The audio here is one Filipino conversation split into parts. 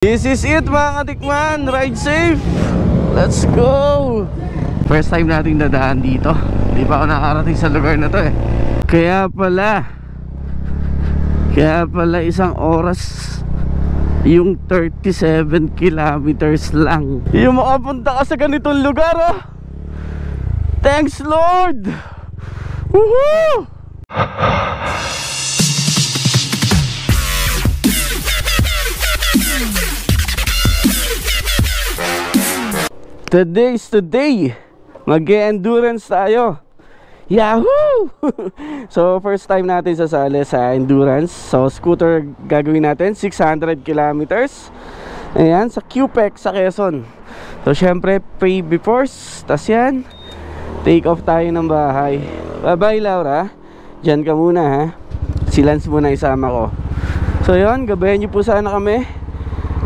This is it mga katikman, ride safe. Let's go. First time nating dadaan dito. Hindi pa ako nakarating sa lugar na to eh. Kaya pala isang oras yung 37 kilometers lang yung makapunta ka sa ganitong lugar oh. Thanks Lord. Woohoo! Today's today. Mag-endurance tayo. Yahoo! So first time natin sasali sa endurance. So scooter gagawin natin 600 kilometers. Ayan, sa QPEC sa Quezon. So syempre pay before. Tas yan, take off tayo ng bahay. Bye bye Laura. Diyan ka muna ha. Si Lance muna isama ko. So yun, gabayan nyo po sana kami.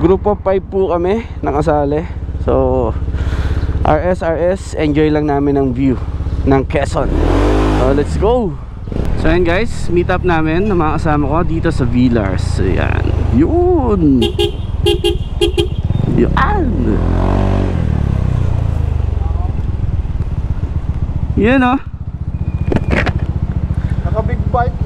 Group of 5 po kami nakasali. So RS, enjoy lang namin ang view ng Quezon. So let's go. So yan guys, meet up namin ng mga kasama ko dito sa Villars. So yan. Yun. Yan. Yan oh. Naka big bike.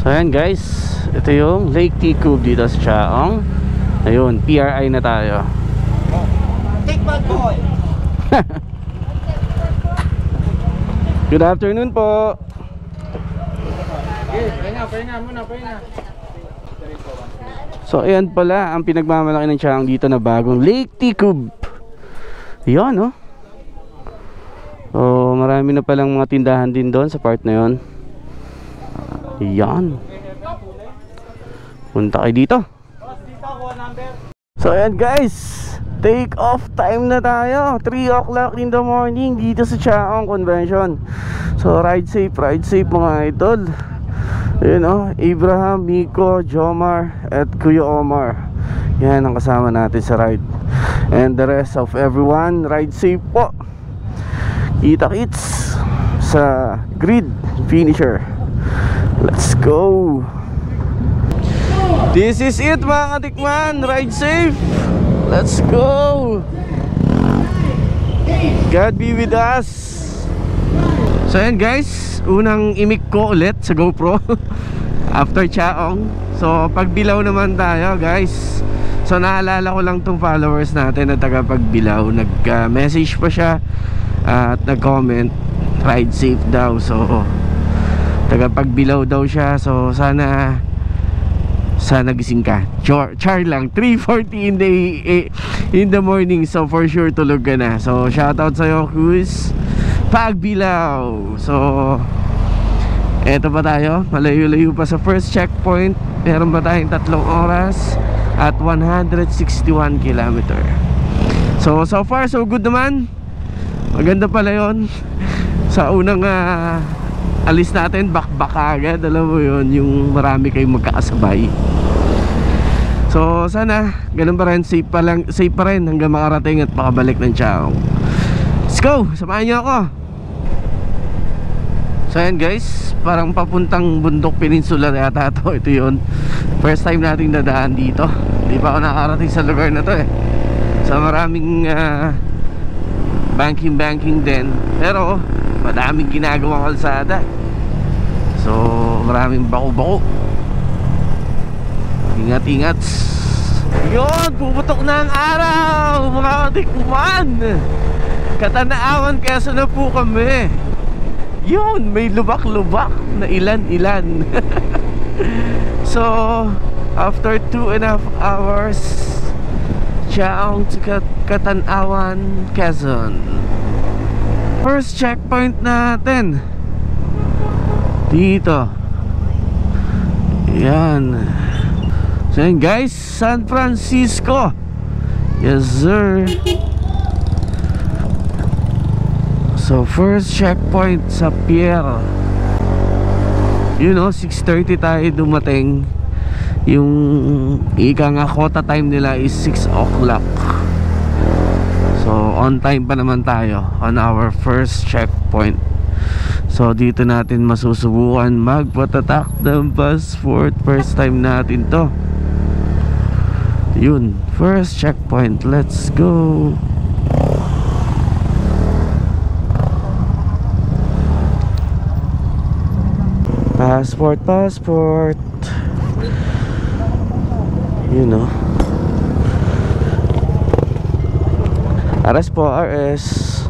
So yan guys, ito yung Lake Tikub dito sa Chaong. Ayun, PRI na tayo. Take my boy. Good afternoon po. Pahinga muna. So ayan pala ang pinagmamalaki ng Chaong dito na bagong Lake Tikub. Yan no. Oh, marami na palang mga tindahan din doon sa part na yon. Yan. Punta kayo dito. So ayan guys, take off time na tayo. 3 o'clock in the morning dito sa Chaong Convention. So ride safe mga idol. Ayan o, Abraham, Miko, Jomar at Kuya Omar. Yan ang kasama natin sa ride. And the rest of everyone, ride safe po. Kita-kits sa grid finisher. Let's go. This is it mga katikman, ride safe. Let's go. God be with us. So yan guys, unang imik ko ulit sa GoPro after Chaong. So pagbilaw naman tayo guys. So naalala ko lang tong followers natin na taga Pagbilaw. Nag-message pa siya at nag-comment ride safe daw. So taga Pagbilaw daw siya. So sana gising ka. Char lang, 3:40 in the morning. So for sure tulog ka na. So shoutout sa'yo Cruz Pagbilaw. So eto pa tayo, malayo-layo pa sa first checkpoint. Meron pa tayong 3 oras at 161 kilometer. So far so good naman. Maganda pala yon. Sa unang alis natin, back agad. Alam mo yun, yung marami kayong magkakasabay. So sana ganun pa rin, safe pa rin hanggang makarating at makabalik ng Chaong. Let's go, samahan niyo ako. So ayan guys, parang papuntang Bundok Peninsula yata to. Ito yun, first time nating dadaan dito. Hindi pa ako nakarating sa lugar na to eh. So maraming banking din. Pero madaming ginagawang kalsada. So maraming bako-bako. Ingat-ingat. Yun, pumutok na ang araw mga katikman. Katanaawan Quezon na po kami. Yun, may lubak-lubak na ilan-ilan. So after 2.5 hours, Chaong to Katanawan, Quezon. First checkpoint natin dito. Yan. So yan guys, San Francisco. Yes sir. So first checkpoint sa Pierre. You know, 6:30 tayo dumating. Yung ika nga quota time nila is 6 o'clock. So on time pa naman tayo on our first checkpoint. So dito natin masusubukan magpatatak ng passport. First time natin to. Yun, first checkpoint. Let's go. Passport, passport. You know. RS po, RS.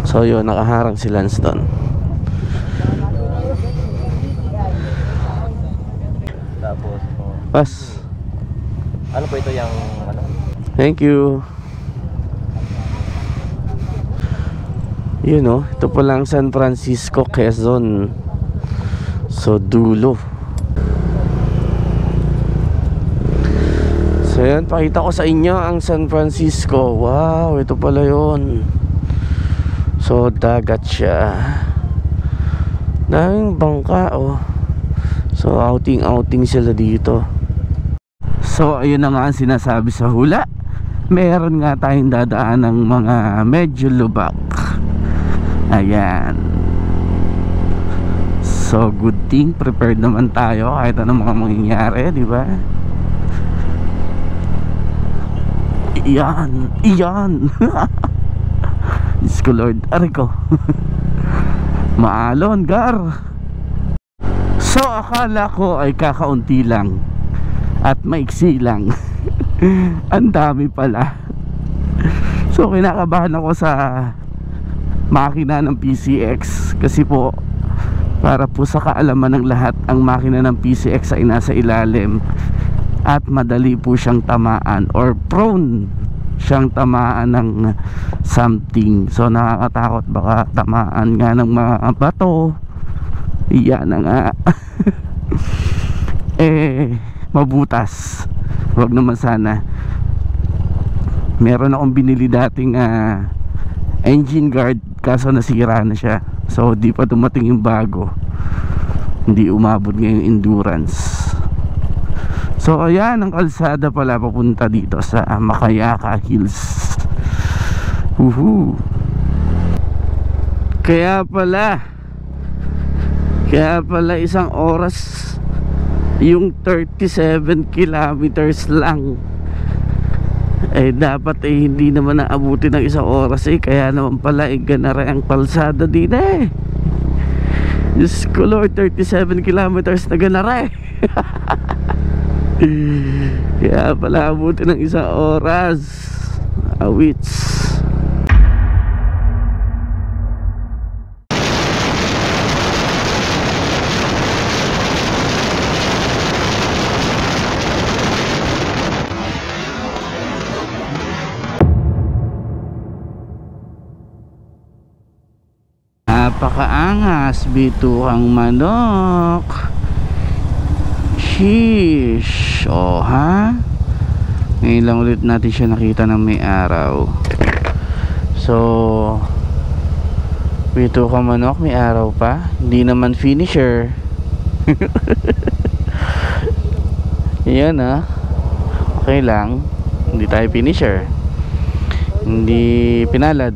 So yun, nakaharang si Lance doon. Tapos, Pas. ano po ito yung ano? Thank you. You know, ito po lang San Francisco, Quezon. So dulo. So yan, pakita ko sa inyo ang San Francisco. Wow, ito pala yun. So dagat siya. Daming bangka oh. So outing sila dito. So ayun na nga ang sinasabi sa hula. Meron nga tayong dadaan ng mga medyo lubak. Ayan. So good thing prepared naman tayo kahit anong mga mangyayari, di ba? Iyan, iyan. Diyos ko Lord, aray ko. Maalon, gar. So akala ko ay kakaunti lang at maiksi lang. Ang dami pala. So kinakabahan ako sa makina ng PCX kasi po, para po sa kaalaman ng lahat, ang makina ng PCX ay nasa ilalim at madali po siyang tamaan or prone siyang tamaan ng something. So nakakatakot, baka tamaan nga ng mga bato. Iyan na nga. Mabutas. Wag naman sana. Meron akong binili dating engine guard, kaso nasira na siya. So di pa dumating yung bago. Hindi umabot ngayong endurance. So ayan ang kalsada pala papunta dito sa Macayaka Hills. Kaya pala isang oras yung 37 kilometers lang. Dapat hindi naman naabuti ng isang oras kaya naman pala ganara ang kalsada din Diyos ko Lord, 37 kilometers na ganara kaya pala abuti ng isang oras. Awits. Napakaangas, bituang manok. Sheesh. Oh ha. Ngayon lang ulit natin siya nakita ng may araw. So bituang manok, may araw pa. Hindi naman finisher. Yan okay lang. Hindi tayo finisher. Hindi pinalad.